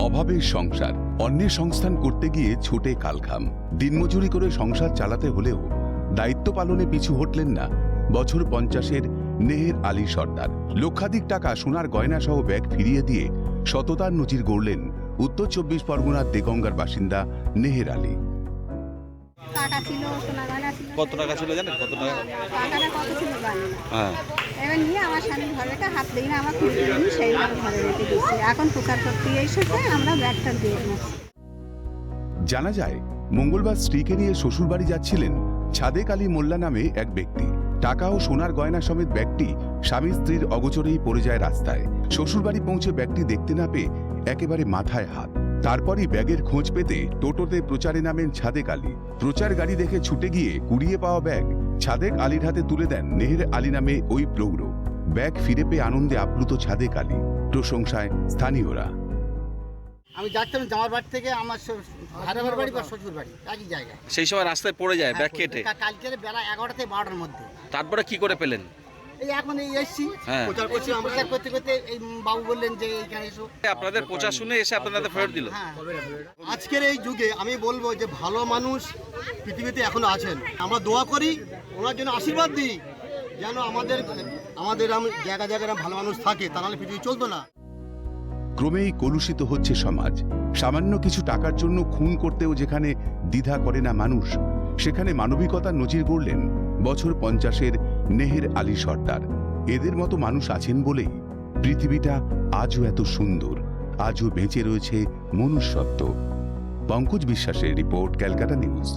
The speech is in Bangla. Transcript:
অভাবের সংসার, অন্যের সংস্থান করতে গিয়ে ছোটে কালঘাম। দিনমজুরি করে সংসার চালাতে হলেও দায়িত্ব পালনে পিছু হটলেন না বছর 50-এর নেহের আলী সর্দার। লক্ষাধিক টাকা সোনার গয়না সহ ব্যাগ ফিরিয়ে দিয়ে সততার নজির গড়লেন উত্তর 24 পরগনার দেগঙ্গার বাসিন্দা নেহের আলী। টাকা ছিল, সোনা গয়না ছিল। কত টাকা ছিল জানেন? কত টাকা? টাকাটা কত ছিল জানি না। হ্যাঁ, এবার নিয়ে আমার স্বামী ঘরে রেখে হাত দিই না, আমার খুঁজে দিই, সেইভাবে ঘরে রেখে দিচ্ছি। এখন প্রচার করতে এসেছে, আমরা ব্যাগটা দিয়ে দিচ্ছি। জানা যায় মঙ্গলবার স্ত্রীকে নিয়ে শ্বশুরবাড়ি যাচ্ছিলেন ছাদেক আলী মোল্লা নামে এক ব্যক্তি। টাকা ও সোনার গয়না সমেত ব্যাগটি স্বামী স্ত্রীর অগোচরেই পড়ে যায় রাস্তায়। শ্বশুরবাড়ি পৌঁছে ব্যাগটি দেখতে না পেয়ে একেবারে মাথায় হাত। তারপরই ব্যাগের খোঁজ পেতে টোটোতে প্রচারে নামেন ছাদেক আলী। প্রচার গাড়ি দেখে ছুটে গিয়ে কুড়িয়ে পাওয়া ব্যাগ ছাদেক আলীর হাতে তুলে দেন নেহের আলী নামে ওই প্রৌঢ়। ব্যাগ ফিরে পেয়ে আনন্দে আপ্লুত ছাদেক আলী, প্রশংসায় স্থানীয়রা। আমি যাচ্ছিলাম জামার বাড়ি থেকে আমার ভাড়াবার বাড়ি বা শ্বশুর বাড়ি একই জায়গায়। সেই সময় রাস্তায় পড়ে যায় ব্যাগ কেটে। কালকে বেলা 11টা থেকে 12টার মধ্যে। তারপরে কি করে পেলেন? এই এখন এই এসছি, হ্যাঁ। প্রচার করছি, প্রচার করতে করতে এই বাবু বললেন যে এইখানে এসো। আপনাদের প্রচার শুনে এসে আপনাদের ফেরত দিল। হ্যাঁ, আজকের এই যুগে আমি বলবো যে ভালো মানুষ পৃথিবীতে এখনো আছেন। আমরা দোয়া করি, ওনার জন্য আশীর্বাদ দিই যেন আমাদের জায়গা জায়গায় ভালো মানুষ থাকে, তা নাহলে পৃথিবী চলতো না। ক্রমেই কলুষিত হচ্ছে সমাজ। সামান্য কিছু টাকার জন্য খুন করতেও যেখানে দ্বিধা করে না মানুষ, সেখানে মানবিকতার নজির গড়লেন বছর 50-এর নেহের আলী সর্দার। এদের মতো মানুষ আছেন বলেই পৃথিবীটা আজও এত সুন্দর, আজও বেঁচে রয়েছে মনুষ্যত্ব। পঙ্কজ বিশ্বাসের রিপোর্ট, ক্যালকাটা নিউজ।